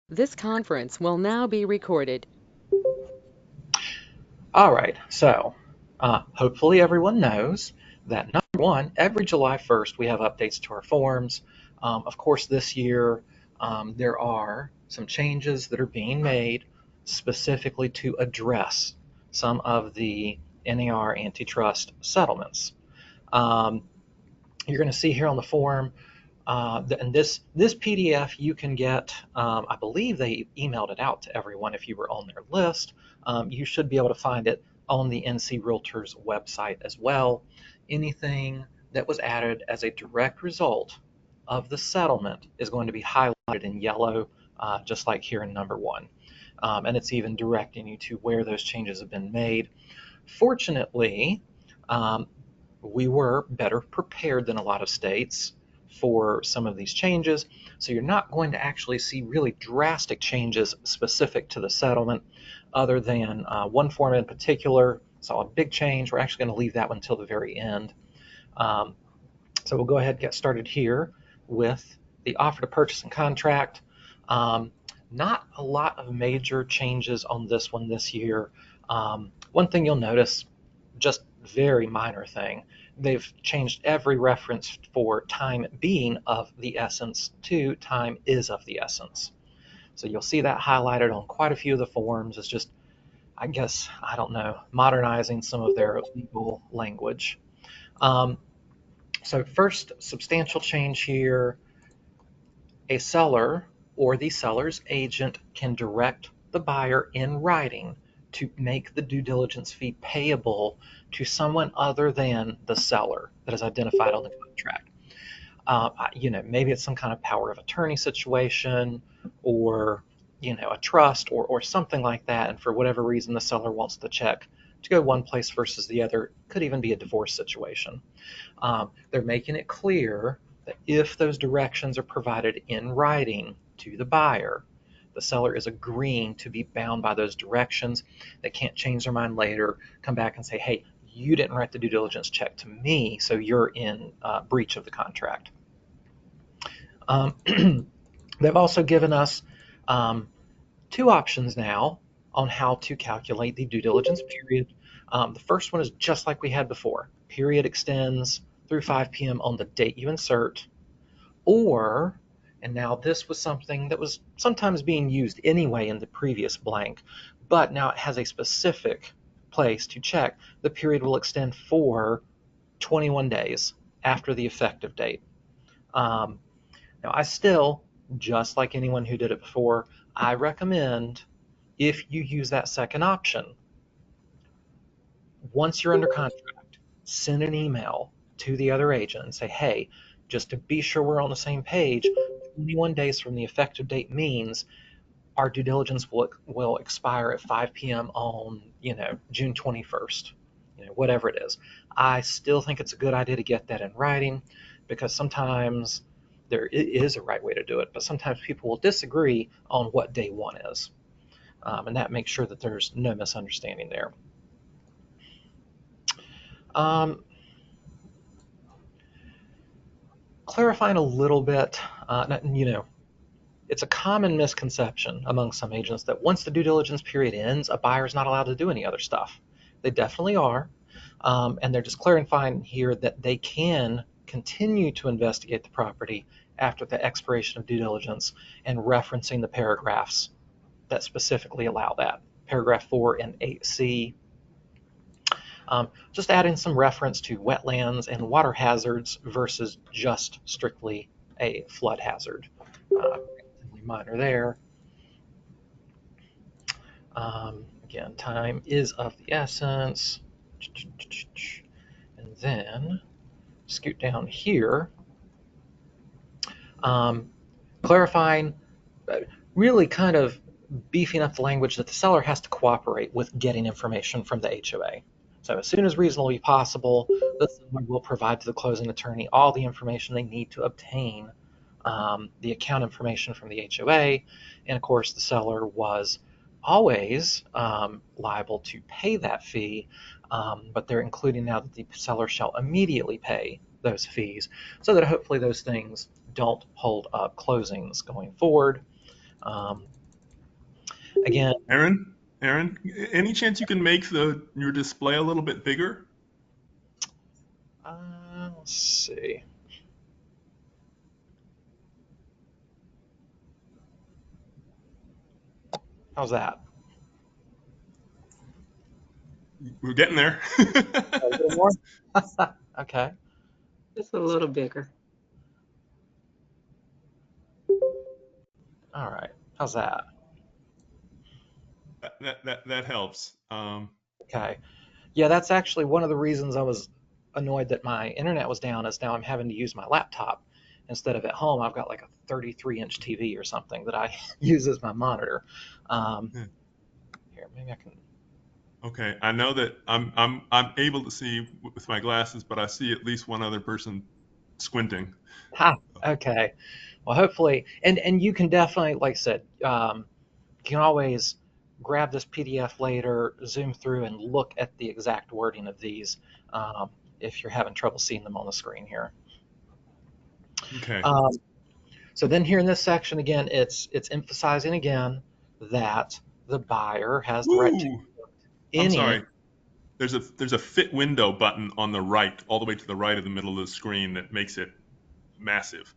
This conference will now be recorded. All right, so hopefully everyone knows that number one, every July 1st, we have updates to our forms. Of course, this year there are some changes that are being made specifically to address some of the NAR antitrust settlements. Um, you're going to see here on the form, and this PDF you can get. I believe they emailed it out to everyone if you were on their list. You should be able to find it on the NC Realtors website as well. Anything that was added as a direct result of the settlement is going to be highlighted in yellow, just like here in number one. And it's even directing you to where those changes have been made. Fortunately, um, we were better prepared than a lot of states for some of these changes. So you're not going to actually see really drastic changes specific to the settlement, other than one form in particular saw a big change. We're actually going to leave that one until the very end. Um, so we'll go ahead and get started here with the offer to purchase and contract. Um, Not a lot of major changes on this one this year. One thing you'll notice, just very minor thing, they've changed every reference for time being of the essence to time is of the essence. So you'll see that highlighted on quite a few of the forms. It's just, I guess, I don't know, modernizing some of their legal language. Um, so first substantial change here, a seller or the seller's agent can direct the buyer in writing to make the due diligence fee payable to someone other than the seller that is identified on the contract. Maybe it's some kind of power of attorney situation, or a trust, or something like that. And for whatever reason, the seller wants the check to go one place versus the other. Could even be a divorce situation. They're making it clear that if those directions are provided in writing to the buyer, the seller is agreeing to be bound by those directions. They can't change their mind later, come back and say, hey, you didn't write the due diligence check to me, so you're in breach of the contract. Um, they've also given us um, two options now on how to calculate the due diligence period. The first one is just like we had before. Period extends through 5 p.m. on the date you insert, or, and now this was something that was sometimes being used anyway in the previous blank, but now it has a specific place to check. The period will extend for 21 days after the effective date. Um, Now, I still, just like anyone who did it before, I recommend, if you use that second option, once you're under contract, send an email to the other agent and say, hey, just to be sure we're on the same page, 21 days from the effective date means our due diligence will expire at 5 p.m. on, June 21st, whatever it is. I still think it's a good idea to get that in writing, because sometimes there is a right way to do it, but sometimes people will disagree on what day one is. And that makes sure that there's no misunderstanding there. Um, Clarifying a little bit, it's a common misconception among some agents that once the due diligence period ends, a buyer is not allowed to do any other stuff. They definitely are. And they're just clarifying here that they can continue to investigate the property after the expiration of due diligence, and referencing the paragraphs that specifically allow that. Paragraph 4 and 8C. Just adding some reference to wetlands and water hazards versus just strictly a flood hazard. Minor there. Again, time is of the essence. And then scoot down here, um, clarifying, really kind of beefing up the language that the seller has to cooperate with getting information from the HOA. So as soon as reasonably possible, the seller will provide to the closing attorney all the information they need to obtain the account information from the HOA. And of course, the seller was always liable to pay that fee, but they're including now that the seller shall immediately pay those fees, so that hopefully those things don't hold up closings going forward. Again, Aaron, any chance you can make the your display a little bit bigger? let's see. How's that? We're getting there. A little more? Okay. Just a little bigger. All right. How's that? That helps. Okay. Yeah, that's actually one of the reasons I was annoyed that my internet was down is now I'm having to use my laptop instead of at home. I've got like a 33-inch TV or something that I use as my monitor. Um, Yeah. Here, maybe I can. Okay, I know that I'm able to see with my glasses, but I see at least one other person squinting. Ha. Okay. Well, hopefully, and you can definitely, like I said, you can always grab this PDF later, zoom through, and look at the exact wording of these if you're having trouble seeing them on the screen here. Okay. Um, so then here in this section again, it's emphasizing again that the buyer has the right to Woo! I'm any. sorry. There's a fit window button on the right, all the way to the right of the middle of the screen that makes it massive.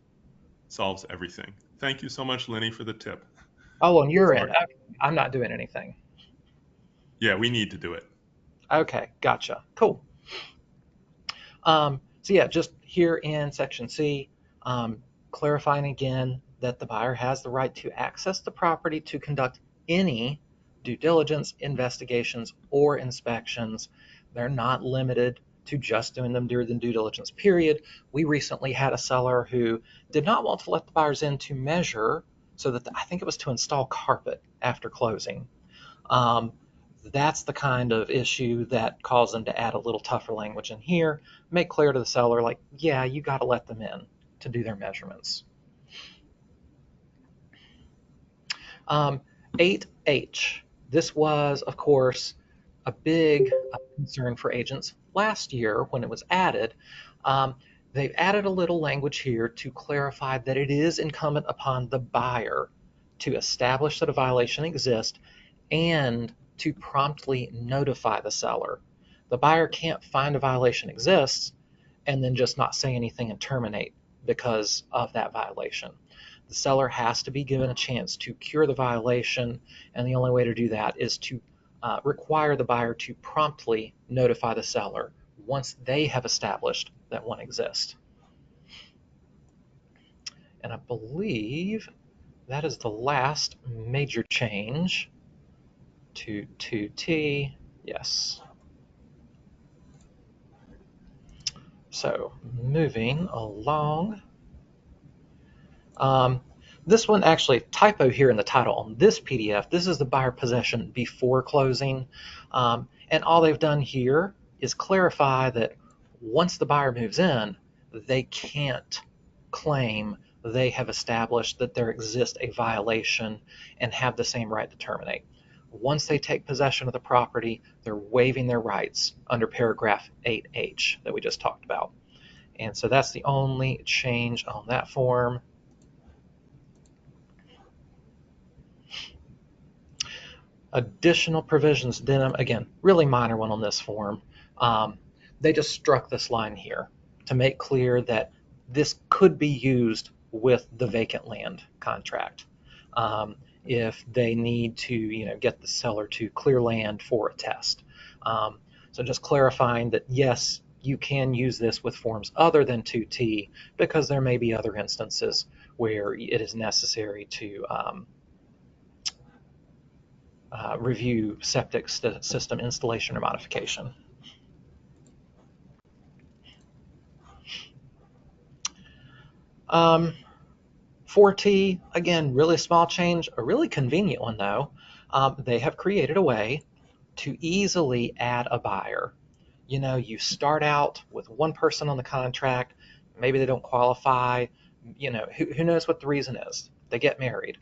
Solves everything. Thank you so much, Lenny, for the tip. Oh, on your end, Sorry. okay, I'm not doing anything. Yeah, we need to do it. Okay, gotcha. Cool. So yeah, just here in section C, clarifying again that the buyer has the right to access the property to conduct any due diligence, investigations, or inspections. They're not limited to just doing them during the due diligence period. We recently had a seller who did not want to let the buyers in to measure so that I think it was to install carpet after closing. Um, that's the kind of issue that caused them to add a little tougher language in here, make clear to the seller, like, yeah, you got to let them in to do their measurements. 8H. This was, of course, a big concern for agents last year when it was added. Um, they've added a little language here to clarify that it is incumbent upon the buyer to establish that a violation exists and to promptly notify the seller. The buyer can't find a violation exists and then just not say anything and terminate because of that violation. The seller has to be given a chance to cure the violation, and the only way to do that is to require the buyer to promptly notify the seller once they have established that one exists. And I believe that is the last major change to 2T. Yes. So moving along. Um, this one actually, typo here in the title on this PDF, this is the buyer possession before closing. And all they've done here is clarify that once the buyer moves in, they can't claim they have established that there exists a violation and have the same right to terminate. Once they take possession of the property, they're waiving their rights under paragraph 8H that we just talked about. And so that's the only change on that form. Additional provisions, then again, really minor one on this form. Um, they just struck this line here to make clear that this could be used with the vacant land contract. If they need to, get the seller to clear land for a test. So just clarifying that yes, you can use this with forms other than 2T because there may be other instances where it is necessary to review septic system installation or modification. 4T, again, really small change, a really convenient one though. They have created a way to easily add a buyer. You start out with one person on the contract, maybe they don't qualify, who knows what the reason is. They get married.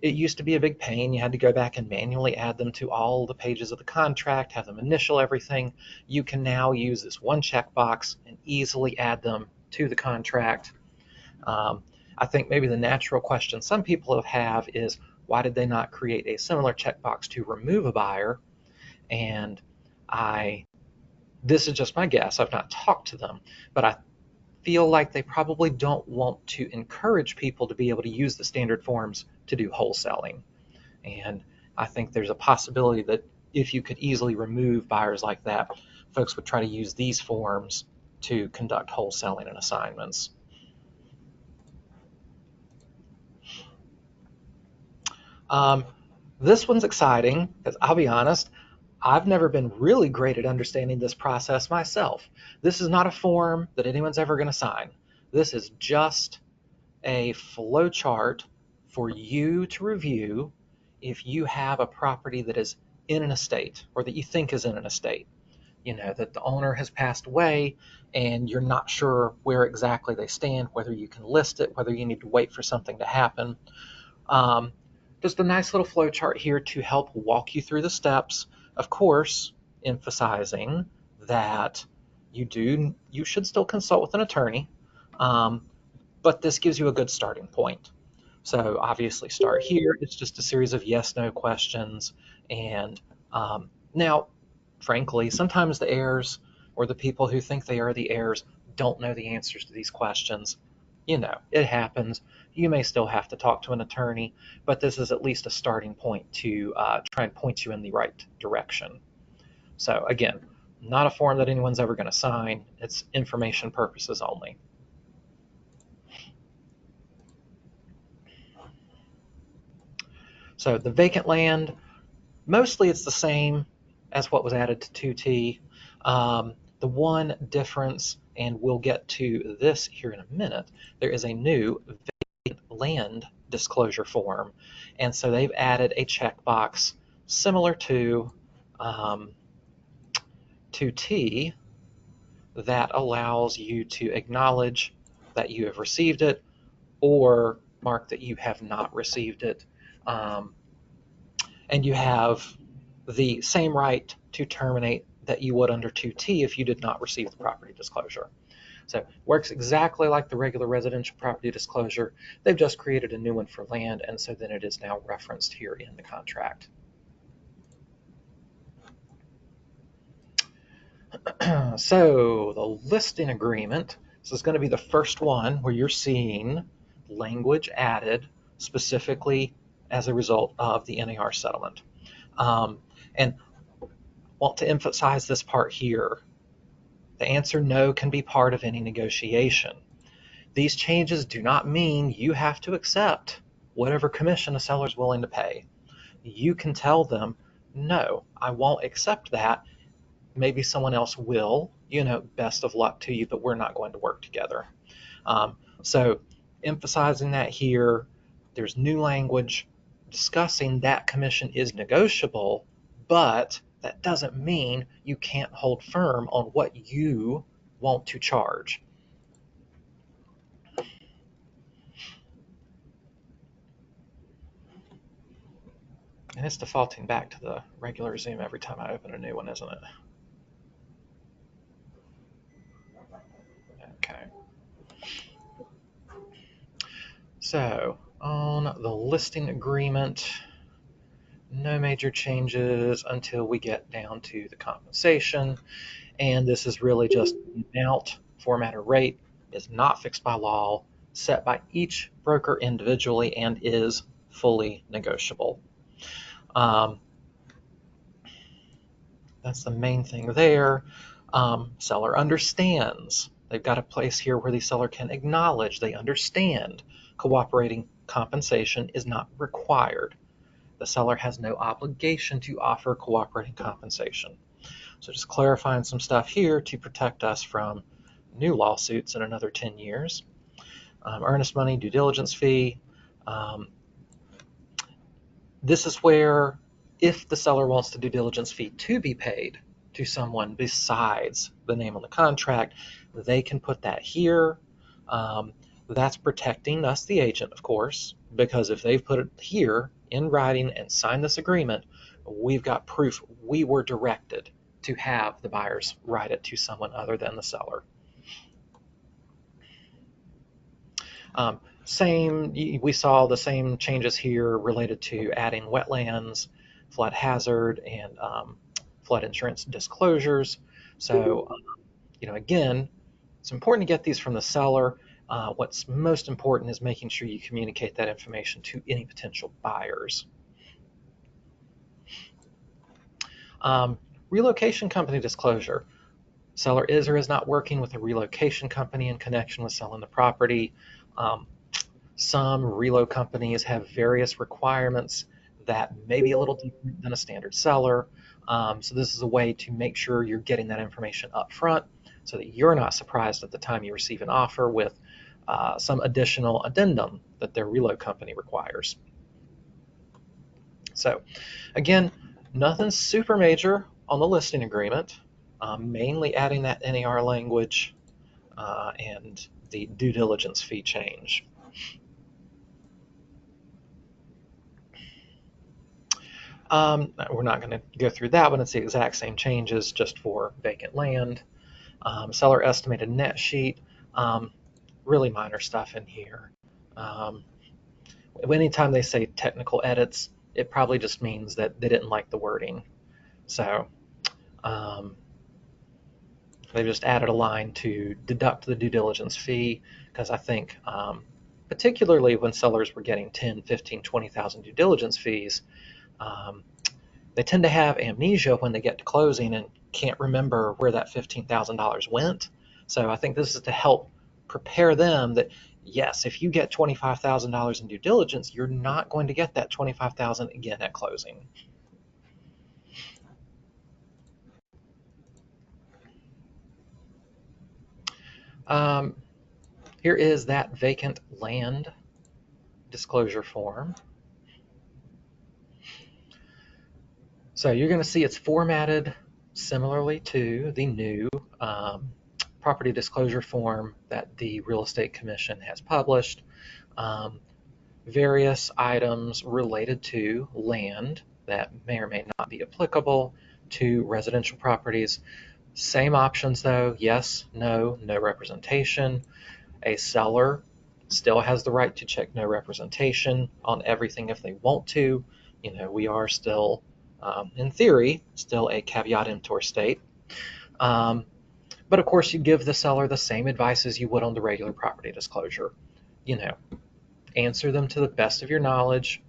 It used to be a big pain. You had to go back and manually add them to all the pages of the contract, have them initial everything. You can now use this one checkbox and easily add them to the contract. Um, I think maybe the natural question some people have is, why did they not create a similar checkbox to remove a buyer? And this is just my guess, I've not talked to them, but I feel like they probably don't want to encourage people to be able to use the standard forms to do wholesaling. And I think there's a possibility that if you could easily remove buyers like that, folks would try to use these forms to conduct wholesaling and assignments. This one's exciting because I'll be honest, I've never been really great at understanding this process myself. This is not a form that anyone's ever going to sign. This is just a flow chart for you to review if you have a property that is in an estate or that you think is in an estate. You know, that the owner has passed away and you're not sure where exactly they stand, whether you can list it, whether you need to wait for something to happen. Just a nice little flow chart here to help walk you through the steps. Of course, emphasizing that you should still consult with an attorney, but this gives you a good starting point. So obviously start here. It's just a series of yes/no questions. And now, frankly, sometimes the heirs or the people who think they are the heirs don't know the answers to these questions. You know, it happens. You may still have to talk to an attorney, but this is at least a starting point to try and point you in the right direction. So again, not a form that anyone's ever going to sign. It's information purposes only. So the vacant land, mostly it's the same as what was added to 2T. The one difference, and we'll get to this here in a minute, there is a new vacant land disclosure form. And so they've added a checkbox similar to 2T that allows you to acknowledge that you have received it or mark that you have not received it. And you have the same right to terminate that you would under 2T if you did not receive the property disclosure. So it works exactly like the regular residential property disclosure. They've just created a new one for land, and so then it is now referenced here in the contract. So the listing agreement, this is going to be the first one where you're seeing language added specifically as a result of the NAR settlement. And want to emphasize this part here. The answer no can be part of any negotiation. These changes do not mean you have to accept whatever commission a seller is willing to pay. You can tell them, no, I won't accept that. Maybe someone else will, best of luck to you, but we're not going to work together. So emphasizing that here, there's new language discussing that commission is negotiable, but that doesn't mean you can't hold firm on what you want to charge. And it's defaulting back to the regular Zoom every time I open a new one, isn't it? Okay. So on the listing agreement, no major changes until we get down to the compensation. And this is really just the amount, format, or rate is not fixed by law, set by each broker individually, and is fully negotiable. That's the main thing there. Seller understands. They've got a place here where the seller can acknowledge they understand cooperating compensation is not required. The seller has no obligation to offer cooperating compensation. So just clarifying some stuff here to protect us from new lawsuits in another 10 years. Earnest money, due diligence fee. This is where if the seller wants the due diligence fee to be paid to someone besides the name on the contract, they can put that here. That's protecting us, the agent, of course, because if they've put it here in writing and signed this agreement, we've got proof we were directed to have the buyers write it to someone other than the seller. we saw the same changes here related to adding wetlands, flood hazard, and flood insurance disclosures. So, again, it's important to get these from the seller. What's most important is making sure you communicate that information to any potential buyers. Relocation company disclosure. Seller is or is not working with a relocation company in connection with selling the property. Some relo companies have various requirements that may be a little different than a standard seller. So this is a way to make sure you're getting that information up front so that you're not surprised at the time you receive an offer with some additional addendum that their relo company requires. So again, nothing super major on the listing agreement, mainly adding that NAR language and the due diligence fee change. We're not going to go through that one. It's the exact same changes just for vacant land. Seller estimated net sheet, really minor stuff in here. Anytime they say technical edits, it probably just means that they didn't like the wording. So they just added a line to deduct the due diligence fee because I think particularly when sellers were getting 10, 15, 20,000 due diligence fees, they tend to have amnesia when they get to closing and can't remember where that $15,000 went. So I think this is to help prepare them that, yes, if you get $25,000 in due diligence, you're not going to get that $25,000 again at closing. Here is that vacant land disclosure form. So you're going to see it's formatted similarly to the new property disclosure form that the Real Estate Commission has published. Various items related to land that may or may not be applicable to residential properties. Same options though, yes, no, no representation. A seller still has the right to check no representation on everything if they want to. We are still, in theory, still a caveat emptor state. But of course, you give the seller the same advice as you would on the regular property disclosure. Answer them to the best of your knowledge.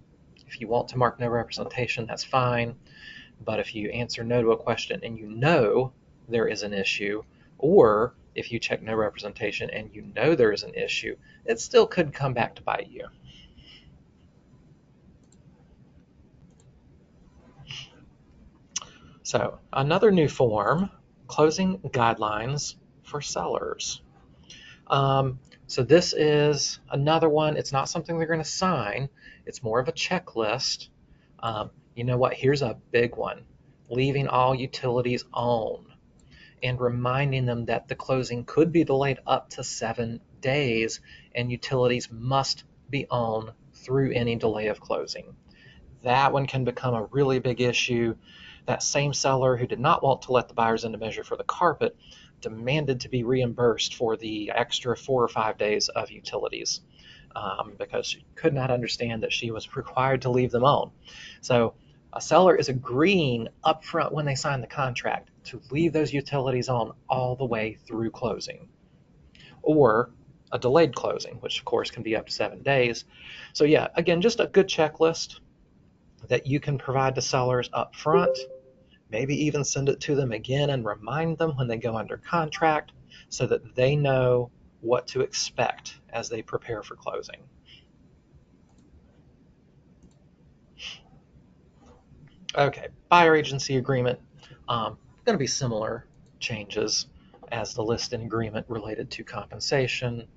If you want to mark no representation, that's fine. But if you answer no to a question and you know there is an issue, or if you check no representation and you know there is an issue, it still could come back to bite you. So another new form, closing guidelines for sellers. So this is another one. It's not something they're going to sign. It's more of a checklist. You know what? Here's a big one. Leaving all utilities on and reminding them that the closing could be delayed up to 7 days and utilities must be on through any delay of closing. That one can become a really big issue. That same seller who did not want to let the buyers into measure for the carpet demanded to be reimbursed for the extra 4 or 5 days of utilities because she could not understand that she was required to leave them on. So a seller is agreeing upfront when they sign the contract to leave those utilities on all the way through closing, or a delayed closing, which of course can be up to 7 days. So yeah, again, just a good checklist that you can provide to sellers up front. Maybe even send it to them again and remind them when they go under contract so that they know what to expect as they prepare for closing. Okay, buyer agency agreement. Going to be similar changes as the listing agreement related to compensation.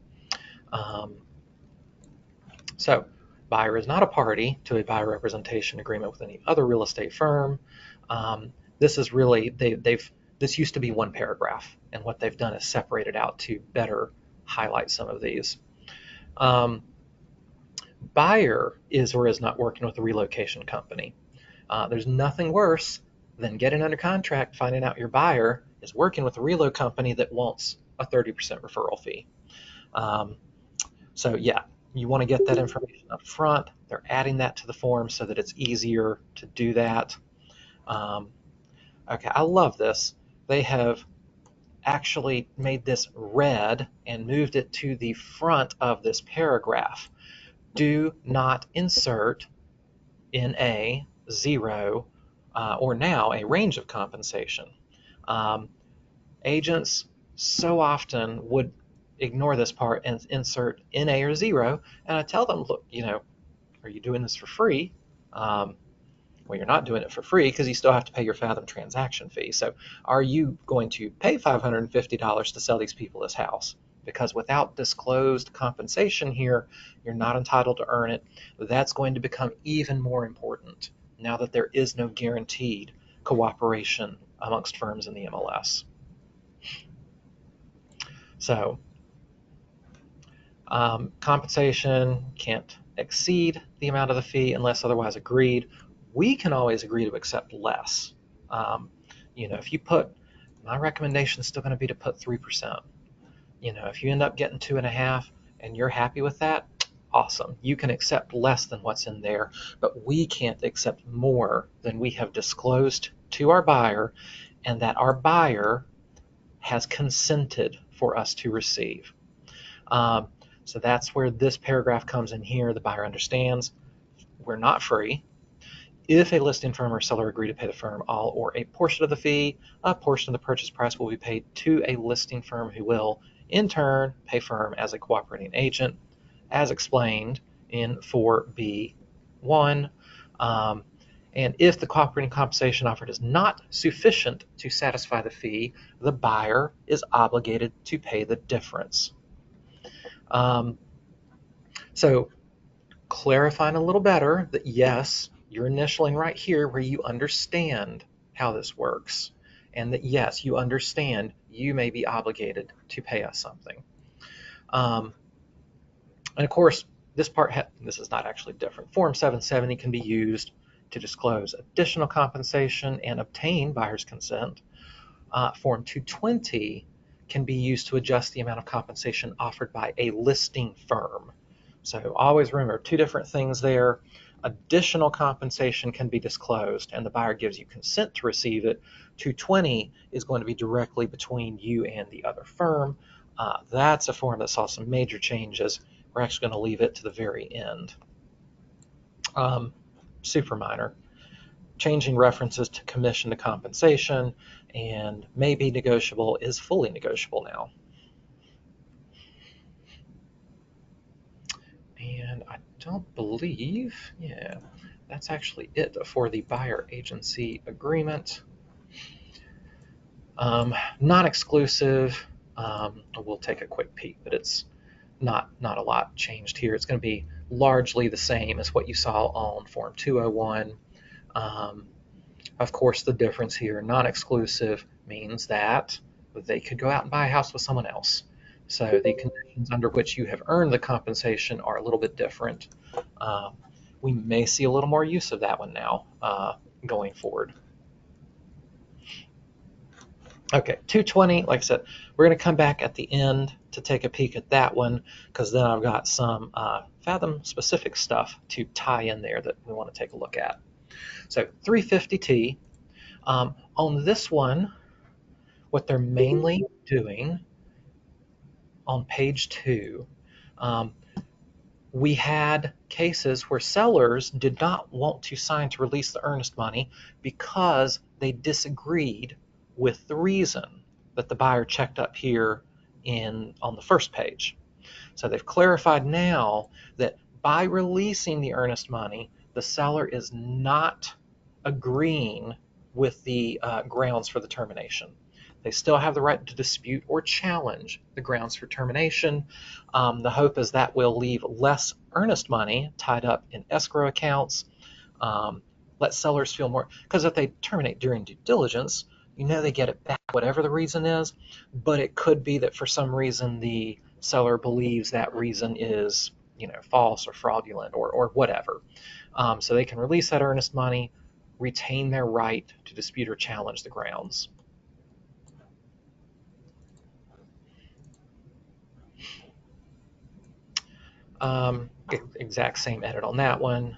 So buyer is not a party to a buyer representation agreement with any other real estate firm. This is really, this used to be one paragraph, and what they've done is separate it out to better highlight some of these. Buyer is or is not working with a relocation company. There's nothing worse than getting under contract, finding out your buyer is working with a relo company that wants a 30% referral fee. So yeah, You want to get that information up front. They're adding that to the form so that it's easier to do that. Okay, I love this. They have actually made this red and moved it to the front of this paragraph. Do not insert in a 0 or now a range of compensation. Agents so often would ignore this part and insert NA or 0, and I tell them, look, are you doing this for free? Well, you're not doing it for free because you still have to pay your Fathom transaction fee. So are you going to pay $550 to sell these people this house? Because without disclosed compensation here, you're not entitled to earn it. That's going to become even more important now that there is no guaranteed cooperation amongst firms in the MLS. So compensation can't exceed the amount of the fee unless otherwise agreed. We can always agree to accept less. If you put, my recommendation is still going to be to put 3%. If you end up getting 2.5% and you're happy with that, awesome. You can accept less than what's in there, but we can't accept more than we have disclosed to our buyer and that our buyer has consented for us to receive. So that's where this paragraph comes in here. The buyer understands we're not free. If a listing firm or seller agree to pay the firm all or a portion of the fee, a portion of the purchase price will be paid to a listing firm who will, in turn, pay firm as a cooperating agent, as explained in 4B1. And if the cooperating compensation offered is not sufficient to satisfy the fee, the buyer is obligated to pay the difference. So clarifying a little better that yes, you're initialing right here where you understand how this works, and that yes, you understand you may be obligated to pay us something. And of course, this is not actually different. Form 770 can be used to disclose additional compensation and obtain buyer's consent. Form 220 can be used to adjust the amount of compensation offered by a listing firm. So always remember, two different things there. Additional compensation can be disclosed and the buyer gives you consent to receive it. 220 is going to be directly between you and the other firm. That's a form that saw some major changes. We're actually going to leave it to the very end. Super minor. Changing references to commission to compensation and may be negotiable is fully negotiable now. And I don't believe, yeah, that's actually it for the buyer agency agreement. Non-exclusive, we'll take a quick peek, but it's not a lot changed here. It's going to be largely the same as what you saw on Form 201. Of course, the difference here, non-exclusive, means that they could go out and buy a house with someone else. So the conditions under which you have earned the compensation are a little bit different. We may see a little more use of that one now going forward. Okay, 220, like I said, we're going to come back at the end to take a peek at that one because then I've got some Fathom specific stuff to tie in there that we want to take a look at. So 350T, on this one, what they're mainly doing on page 2, we had cases where sellers did not want to sign to release the earnest money because they disagreed with the reason that the buyer checked up here on the first page. So they've clarified now that by releasing the earnest money, the seller is not agreeing with the grounds for the termination. They still have the right to dispute or challenge the grounds for termination. The hope is that will leave less earnest money tied up in escrow accounts, let sellers feel more, because if they terminate during due diligence, they get it back, whatever the reason is, but it could be that for some reason the seller believes that reason is false or fraudulent or whatever. So they can release that earnest money, retain their right to dispute or challenge the grounds. Exact same edit on that one.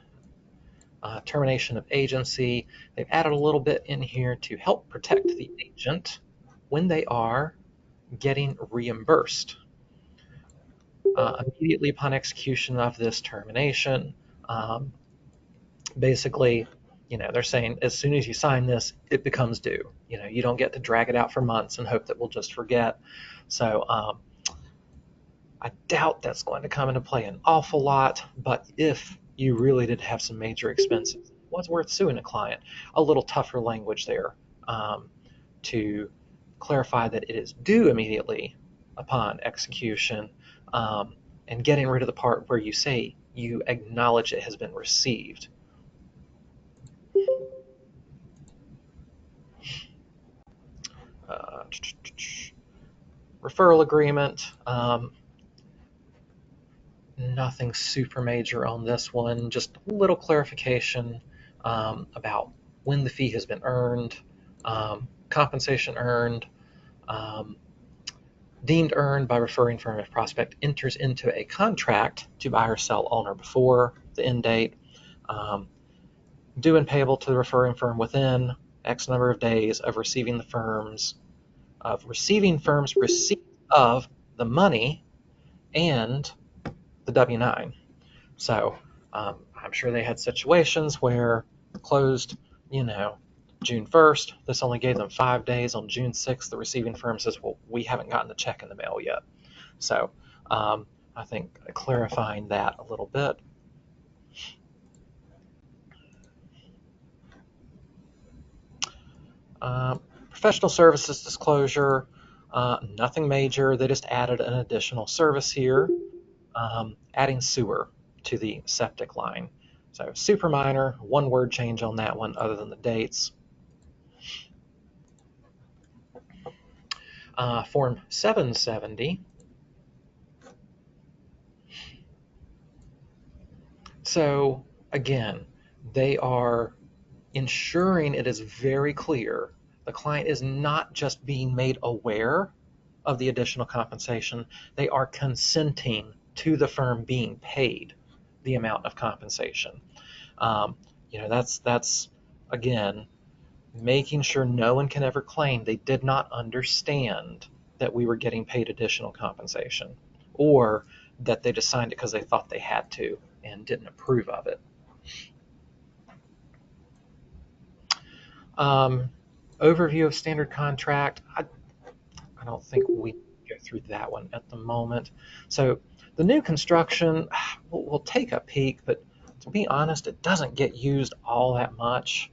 Termination of agency. They've added a little bit in here to help protect the agent when they are getting reimbursed. Immediately upon execution of this termination, basically, they're saying as soon as you sign this, it becomes due. You don't get to drag it out for months and hope that we'll just forget. So I doubt that's going to come into play an awful lot, but if you really did have some major expenses, it was worth suing a client. A little tougher language there to clarify that it is due immediately upon execution, and getting rid of the part where you say you acknowledge it has been received. Referral agreement. Nothing super major on this one, just a little clarification about when the fee has been earned, compensation earned, deemed earned by referring firm if prospect enters into a contract to buy or sell on or before the end date, due and payable to the referring firm within X number of days of receiving firm's receipt of the money and the W-9. So I'm sure they had situations where closed, June 1st. This only gave them 5 days. On June 6th, the receiving firm says, well, we haven't gotten the check in the mail yet. So I think clarifying that a little bit. Professional services disclosure, nothing major. They just added an additional service here, adding sewer to the septic line. So super minor, one word change on that one other than the dates. Form 770. So again, they are ensuring it is very clear the client is not just being made aware of the additional compensation, they are consenting to the firm being paid the amount of compensation. That's again making sure no one can ever claim they did not understand that we were getting paid additional compensation, or that they just signed it because they thought they had to and didn't approve of it. Overview of standard contract. I don't think we go through that one at the moment. So the new construction, we'll take a peek, but to be honest, it doesn't get used all that much.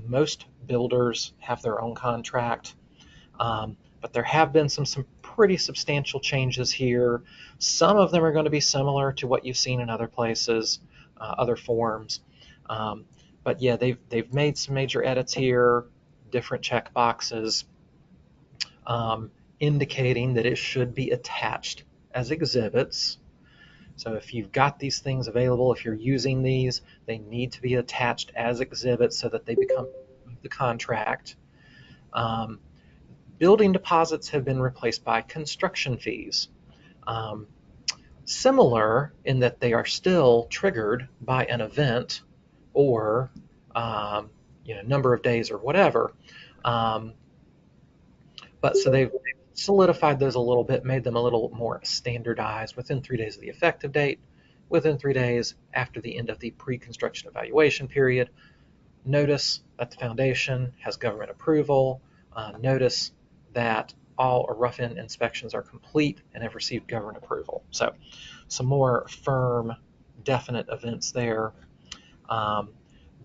Most builders have their own contract, but there have been some pretty substantial changes here. Some of them are going to be similar to what you've seen in other places, other forms. But yeah, they've made some major edits here, different check boxes, indicating that it should be attached as exhibits. So if you've got these things available, if you're using these, they need to be attached as exhibits so that they become the contract. Building deposits have been replaced by construction fees. Similar in that they are still triggered by an event or number of days or whatever. But so they've solidified those a little bit, made them a little more standardized within 3 days of the effective date, within 3 days after the end of the pre-construction evaluation period. Notice that the foundation has government approval. Notice that all rough-in inspections are complete and have received government approval. So some more firm, definite events there.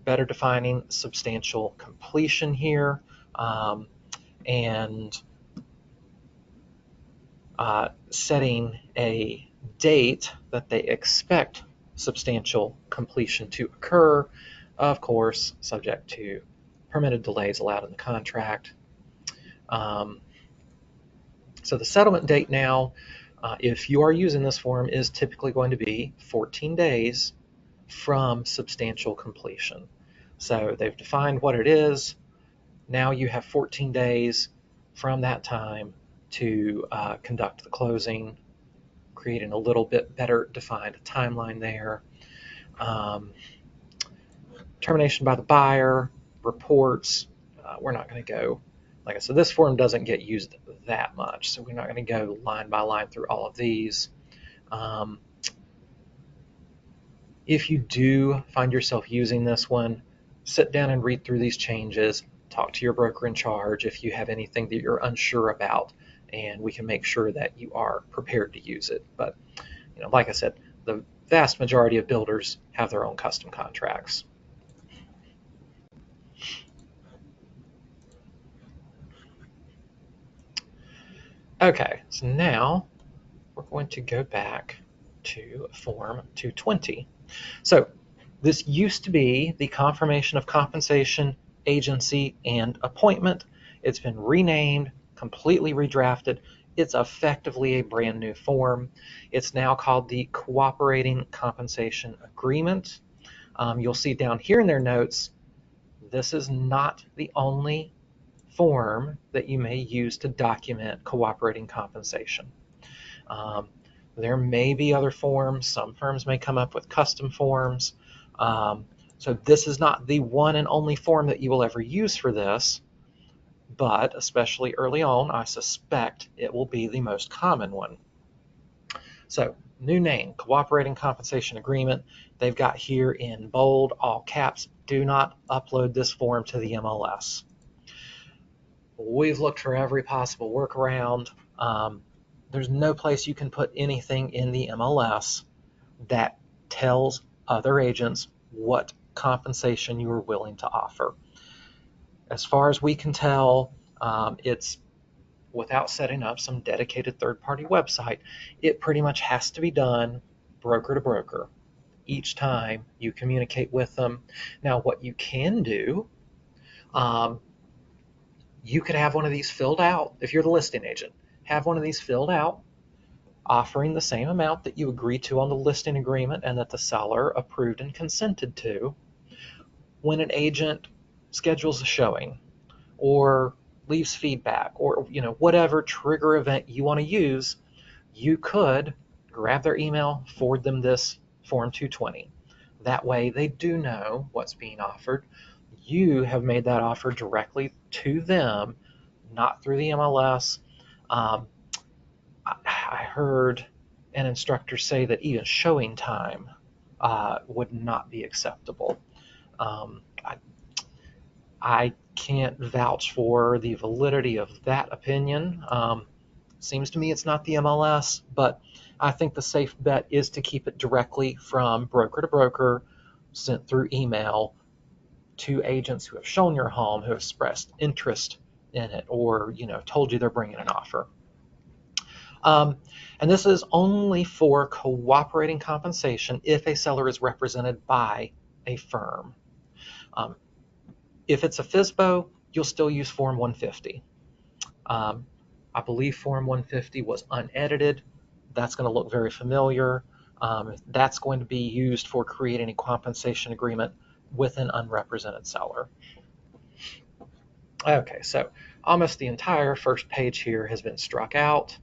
Better defining substantial completion here, and setting a date that they expect substantial completion to occur, of course, subject to permitted delays allowed in the contract. So the settlement date now, if you are using this form, is typically going to be 14 days from substantial completion. So they've defined what it is. Now you have 14 days from that time to conduct the closing, creating a little bit better defined timeline there. Termination by the buyer, reports. We're not going to go, like I said, this form doesn't get used that much, so we're not going to go line by line through all of these. If you do find yourself using this one, sit down and read through these changes. Talk to your broker in charge if you have anything that you're unsure about, and we can make sure that you are prepared to use it. But like I said, the vast majority of builders have their own custom contracts. Okay, so now we're going to go back to Form 220. So this used to be the confirmation of compensation, agency, and appointment. It's been renamed, completely redrafted. It's effectively a brand new form. It's now called the Cooperating Compensation Agreement. You'll see down here in their notes, this is not the only form that you may use to document cooperating compensation. There may be other forms. Some firms may come up with custom forms. So this is not the one and only form that you will ever use for this, but especially early on, I suspect it will be the most common one. So new name, Cooperating Compensation Agreement. They've got here in bold, all caps, do not upload this form to the MLS. We've looked for every possible workaround. There's no place you can put anything in the MLS that tells other agents what compensation you are willing to offer. As far as we can tell, it's without setting up some dedicated third-party website. It pretty much has to be done broker to broker each time you communicate with them. Now, what you can do, you could have one of these filled out. If you're the listing agent, have one of these filled out, offering the same amount that you agreed to on the listing agreement and that the seller approved and consented to. When an agent schedules a showing or leaves feedback or whatever trigger event you want to use, you could grab their email, forward them this Form 220. That way they do know what's being offered. You have made that offer directly to them, not through the MLS. I heard an instructor say that even showing time would not be acceptable. I can't vouch for the validity of that opinion. Seems to me it's not the MLS, but I think the safe bet is to keep it directly from broker to broker, sent through email to agents who have shown your home, who have expressed interest in it, or told you they're bringing an offer. And this is only for cooperating compensation if a seller is represented by a firm. If it's a FSBO, you'll still use Form 150. I believe Form 150 was unedited. That's going to look very familiar. That's going to be used for creating a compensation agreement with an unrepresented seller. Okay, so almost the entire first page here has been struck out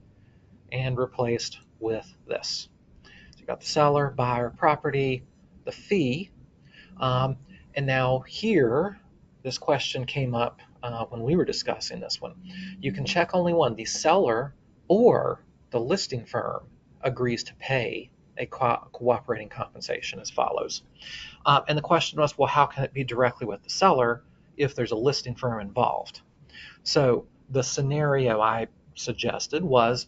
and replaced with this. So you got the seller, buyer, property, the fee, and now here, this question came up when we were discussing this one. You can check only one. The seller or the listing firm agrees to pay a cooperating compensation as follows. And the question was, well, how can it be directly with the seller if there's a listing firm involved? So the scenario I suggested was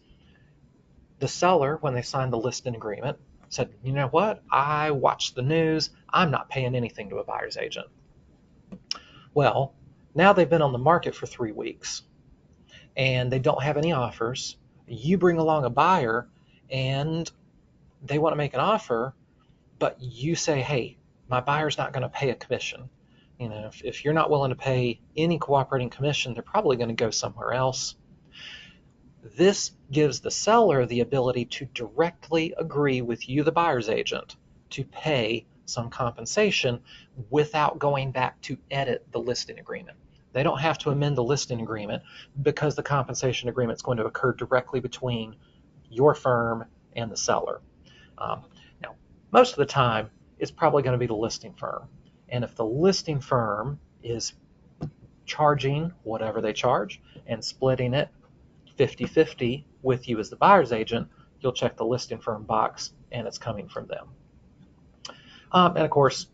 the seller, when they signed the listing agreement, said, you know what, I watched the news, I'm not paying anything to a buyer's agent. Well, now they've been on the market for 3 weeks and they don't have any offers. You bring along a buyer and they want to make an offer, but you say, hey, my buyer's not going to pay a commission. If you're not willing to pay any cooperating commission, they're probably going to go somewhere else. This gives the seller the ability to directly agree with you, the buyer's agent, to pay some compensation without going back to edit the listing agreement. They don't have to amend the listing agreement because the compensation agreement is going to occur directly between your firm and the seller. Now, most of the time, it's probably going to be the listing firm. And if the listing firm is charging whatever they charge and splitting it 50-50 with you as the buyer's agent, you'll check the listing firm box and it's coming from them. And of course,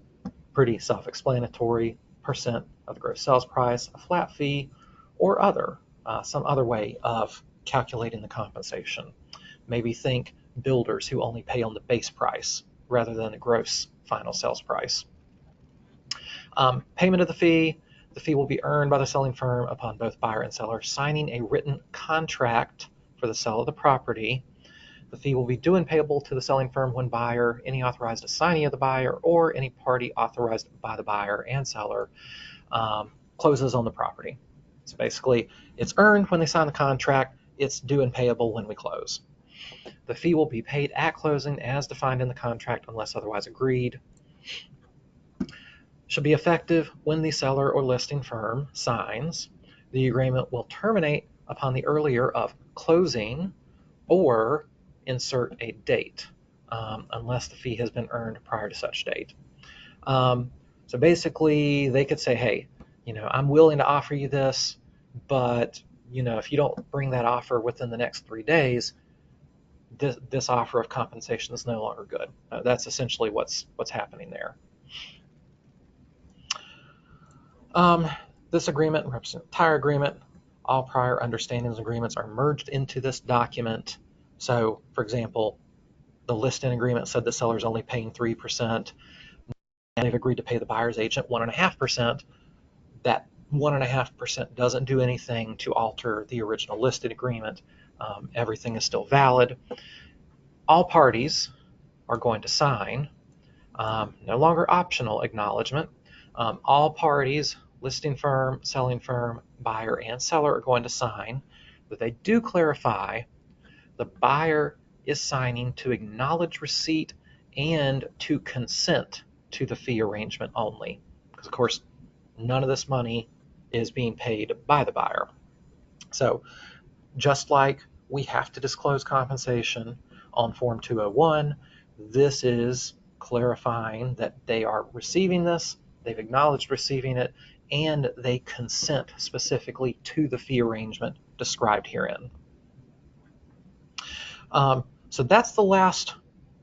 pretty self-explanatory, percent of the gross sales price, a flat fee, or some other way of calculating the compensation. Maybe think builders who only pay on the base price rather than the gross final sales price. Payment of the fee will be earned by the selling firm upon both buyer and seller signing a written contract for the sale of the property. The fee will be due and payable to the selling firm when buyer, any authorized assignee of the buyer, or any party authorized by the buyer and seller closes on the property. So basically, it's earned when they sign the contract, it's due and payable when we close. The fee will be paid at closing as defined in the contract unless otherwise agreed. Should be effective when the seller or listing firm signs. The agreement will terminate upon the earlier of closing or insert a date unless the fee has been earned prior to such date. So basically, they could say, hey, I'm willing to offer you this, but if you don't bring that offer within the next 3 days, this offer of compensation is no longer good. That's essentially what's happening there. This agreement represents an entire agreement. All prior understandings and agreements are merged into this document. So, for example, the listing agreement said the seller's only paying 3%, and they've agreed to pay the buyer's agent 1.5%. That 1.5% doesn't do anything to alter the original listed agreement. Everything is still valid. All parties are going to sign, no longer optional acknowledgement. All parties, listing firm, selling firm, buyer, and seller are going to sign, but they do clarify the buyer is signing to acknowledge receipt and to consent to the fee arrangement only. Because, of course, none of this money is being paid by the buyer. So just like we have to disclose compensation on Form 201, this is clarifying that they are receiving this, they've acknowledged receiving it, and they consent specifically to the fee arrangement described herein. So that's the last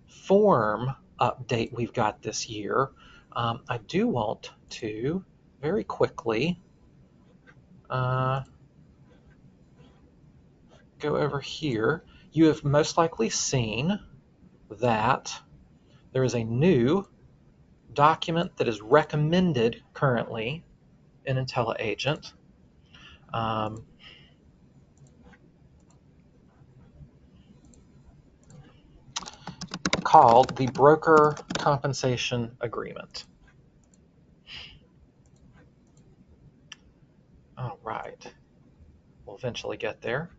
form update we've got this year. I do want to very quickly go over here. You have most likely seen that there is a new document that is recommended currently in IntelliAgent. Called the Broker Compensation Agreement. All right, we'll eventually get there.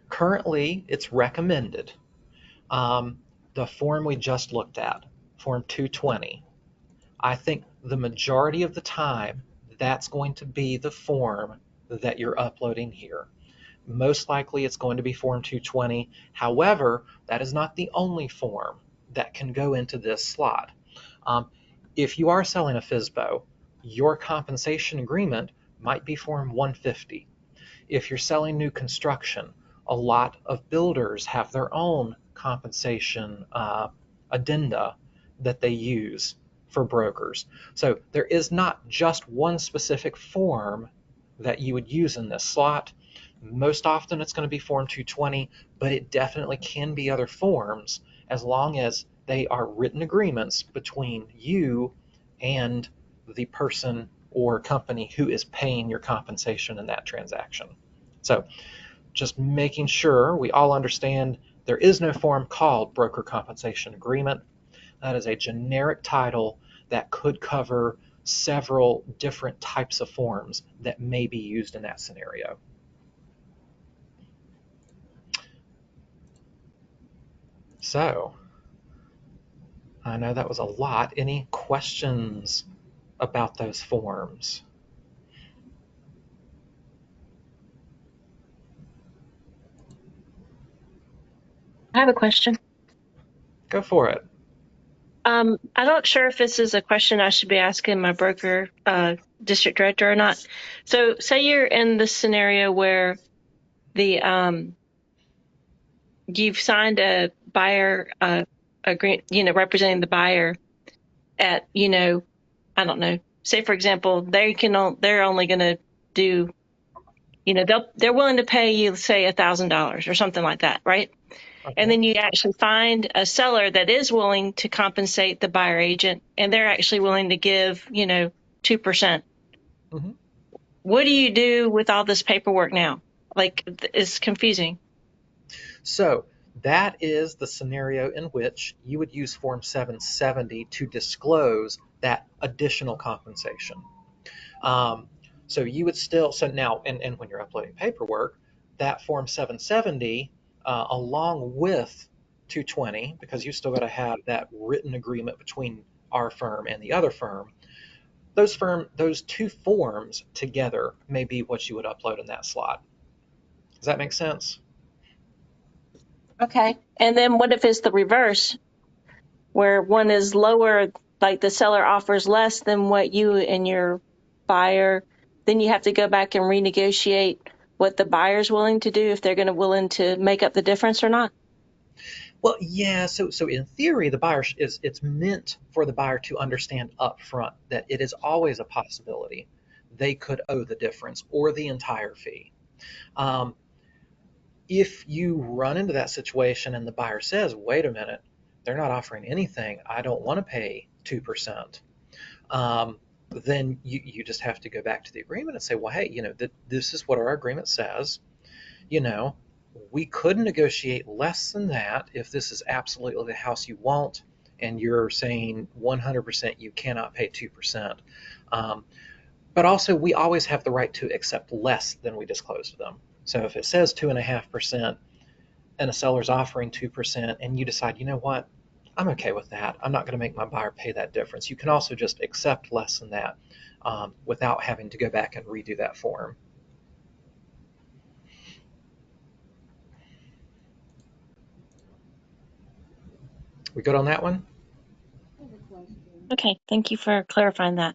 Currently, it's recommended. The form we just looked at, Form 220, I think the majority of the time, that's going to be the form that you're uploading here. Most likely it's going to be Form 220. However, that is not the only form that can go into this slot. If you are selling a FSBO, your compensation agreement might be Form 150. If you're selling new construction, a lot of builders have their own compensation addenda that they use for brokers. So there is not just one specific form that you would use in this slot. Most often it's going to be Form 220, but it definitely can be other forms as long as they are written agreements between you and the person or company who is paying your compensation in that transaction. So just making sure we all understand there is no form called Broker Compensation Agreement. That is a generic title that could cover several different types of forms that may be used in that scenario. So, I know that was a lot. Any questions about those forms? I have a question. Go for it. I'm not sure if this is a question I should be asking my broker, district director or not. So say you're in the scenario where the you've signed a buyer agreement, representing the buyer at, I don't know. Say for example, they're only going to do, they're willing to pay you, say, $1,000 or something like that, right? And Okay. then you actually find a seller that is willing to compensate the buyer agent, and they're actually willing to give, 2%. hmm What do you do with all this paperwork now? Like, it's confusing. So that is the scenario in which you would use Form 770 to disclose that additional compensation. Um, so you would still, so now, and when you're uploading paperwork, that Form 770, along with 220, because you still got to have that written agreement between our firm and the other firm, those two forms together may be what you would upload in that slot. Does that make sense? Okay. And then what if it's the reverse, where one is lower, like the seller offers less than what you and your buyer, then you have to go back and renegotiate what the buyer's willing to do, if they're going to willing to make up the difference or not? Well, yeah. So in theory, the buyer is it's meant for the buyer to understand upfront that it is always a possibility they could owe the difference or the entire fee. Um, if you run into that situation and the buyer says, "Wait a minute, they're not offering anything. I don't want to pay 2%," then you just have to go back to the agreement and say, "Well, hey, this is what our agreement says. You know, we could negotiate less than that if this is absolutely the house you want, and you're saying 100% you cannot pay 2%. But also, we always have the right to accept less than we disclose to them. So if it says 2.5% and a seller's offering 2%, and you decide, you know what, I'm okay with that. I'm not going to make my buyer pay that difference. You can also just accept less than that without having to go back and redo that form. We good on that one? Okay. Thank you for clarifying that.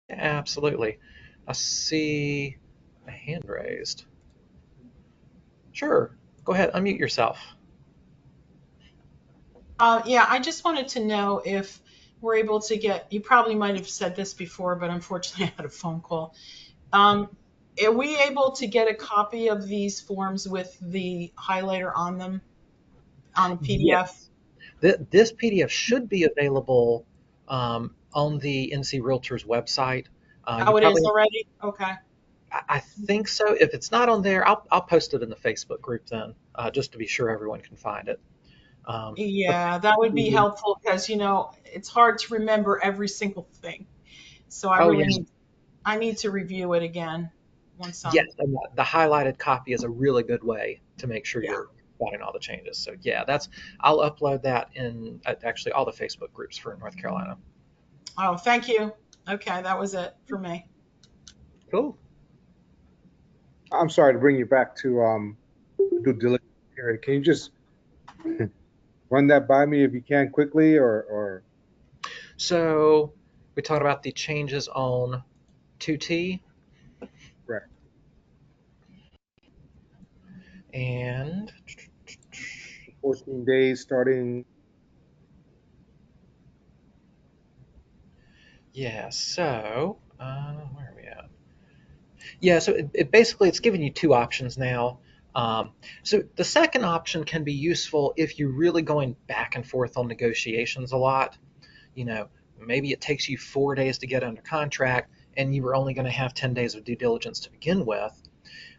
Absolutely. I see a hand raised. Sure. Go ahead, unmute yourself. Yeah, I just wanted to know if we're able to get, you probably might have said this before, but unfortunately I had a phone call. Um, are we able to get a copy of these forms with the highlighter on them on a PDF? Yes. This PDF should be available on the NC Realtors website. You Oh, it is probably, already? Okay. I think so. If it's not on there, I'll post it in the Facebook group then, just to be sure everyone can find it. But Yeah, that would be helpful because, it's hard to remember every single thing. So oh yeah, I need to review it again once yes, I'm, and the highlighted copy is a really good way to make sure yeah. you're finding all the changes. So yeah, I'll upload that in actually all the Facebook groups for North Carolina. Oh, thank you. Okay, that was it for me. Cool. I'm sorry to bring you back to due diligence period. Can you just run that by me if you can quickly, or So we talked about the changes on 2T right? and 14 days starting. yeah, so where are we at? Yeah, so it basically it's giving you two options now. So the second option can be useful if you're really going back and forth on negotiations a lot. You know, maybe it takes you 4 days to get under contract and you were only going to have 10 days of due diligence to begin with.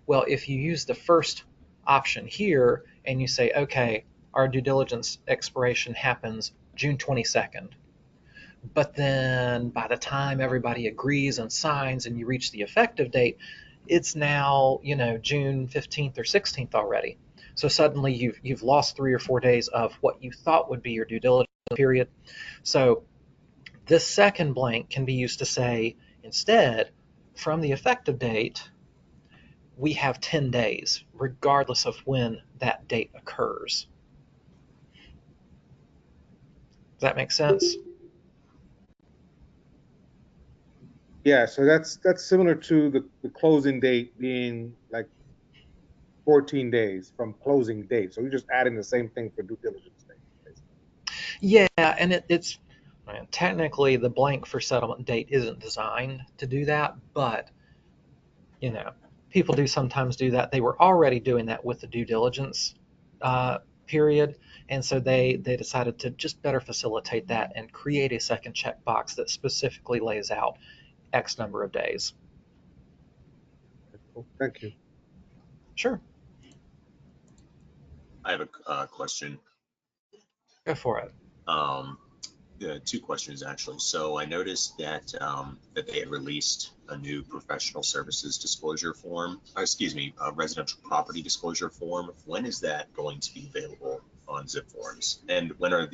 Well, if you use the first option here and you say, okay, our due diligence expiration happens June 22nd, but then by the time everybody agrees and signs and you reach the effective date, it's now, June 15th or 16th already. So suddenly you've lost 3 or 4 days of what you thought would be your due diligence period. So this second blank can be used to say, instead, from the effective date, we have 10 days, regardless of when that date occurs. Does that make sense? Yeah, so that's similar to the closing date being like 14 days from closing date. So we're just adding the same thing for due diligence date. Yeah, and it's technically the blank for settlement date isn't designed to do that, but you know, people do sometimes do that. They were already doing that with the due diligence period, and so they decided to just better facilitate that and create a second checkbox that specifically lays out X number of days. Okay, cool. Thank you. Sure, I have a question. go for it. Um, two questions actually. So I noticed that that they had released a new professional services disclosure form, or excuse me, a residential property disclosure form. When is that going to be available on Zip Forms? And when are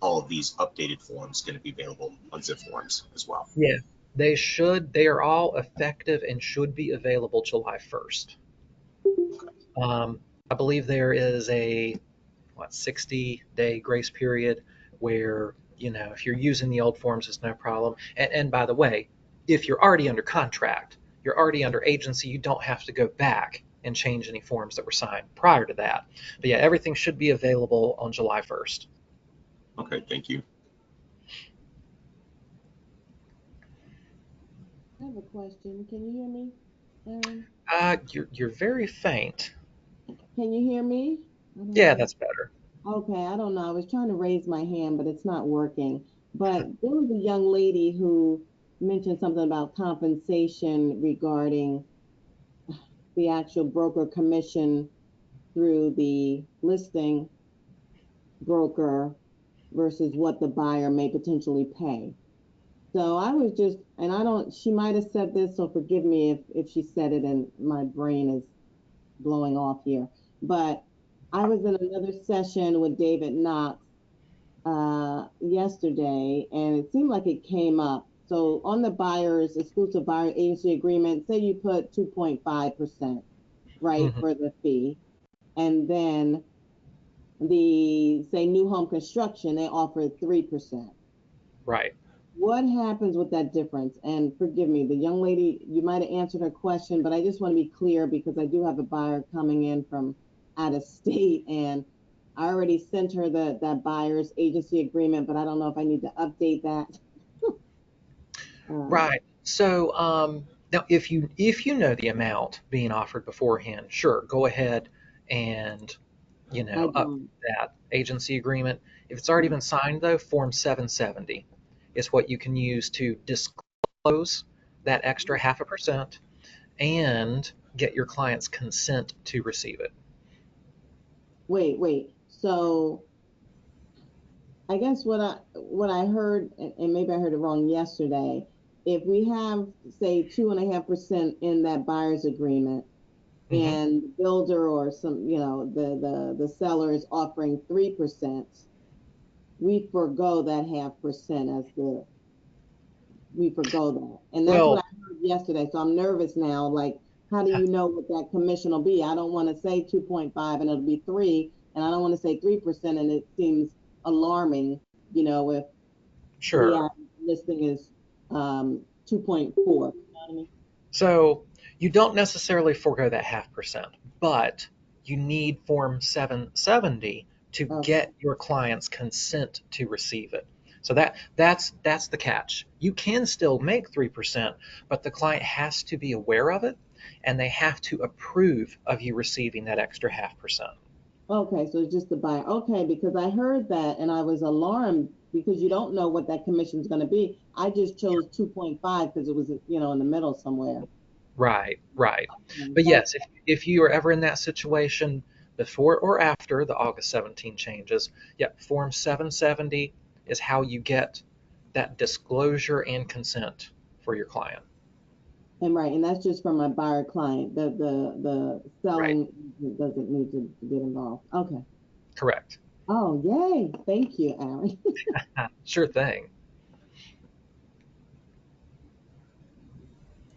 all of these updated forms going to be available on Zip Forms as well? Yeah, they should. They are all effective and should be available July 1st. I believe there is a 60-day grace period where, if you're using the old forms, it's no problem. And by the way, if you're already under contract, you're already under agency, you don't have to go back and change any forms that were signed prior to that. But yeah, everything should be available on July 1st. Okay, thank you. I have a question. Can you hear me, Aaron? You're very faint. Can you hear me? I don't Yeah, know. that's better. Okay, I don't know. I was trying to raise my hand, but it's not working. But there was a young lady who mentioned something about compensation regarding the actual broker commission through the listing broker versus what the buyer may potentially pay. So I was just, and I don't, she might have said this, so forgive me if she said it and my brain is blowing off here. But I was in another session with David Knox yesterday, and it seemed like it came up. So on the buyer's exclusive buyer agency agreement, say you put 2.5%, right, Hmm. for the fee, and then the say new home construction, they offer 3%. Right. What happens with that difference? And forgive me, the young lady, you might have answered her question, but I just want to be clear because I do have a buyer coming in from out of state, and I already sent her that buyer's agency agreement, but I don't know if I need to update that. Um, Right. So now, if you know the amount being offered beforehand, sure, go ahead and I up don't. that agency agreement. If it's already been signed, though, Form 770 is what you can use to disclose that extra 0.5% and get your client's consent to receive it. Wait. So I guess what I heard, and maybe I heard it wrong yesterday, if we have say 2.5% in that buyer's agreement, Hmm. and the builder or some, the seller is offering 3%, we forgo that 0.5% we forgo that. And that's what Well, I heard yesterday. So I'm nervous now. Like, how do you know what that commission will be? I don't want to say 2.5 and it'll be 3, and I don't want to say 3% and it seems alarming, if the sure. listing is 2.4. You know what I mean? So you don't necessarily forego that 0.5%, but you need Form 770 to Okay. get your client's consent to receive it. So that's the catch. You can still make 3%, but the client has to be aware of it and they have to approve of you receiving that extra 0.5%. Okay, so it's just the buyer. Okay, because I heard that and I was alarmed because you don't know what that commission is going to be. I just chose 2.5 because it was, in the middle somewhere. Right, right. Okay. But yes, if you are ever in that situation before or after the August 17 changes, yep, Form 770 is how you get that disclosure and consent for your client. And right, and that's just for my buyer client. The Right, selling doesn't need to get involved. Okay. correct. Oh, yay. Thank you, Aaron. Sure thing.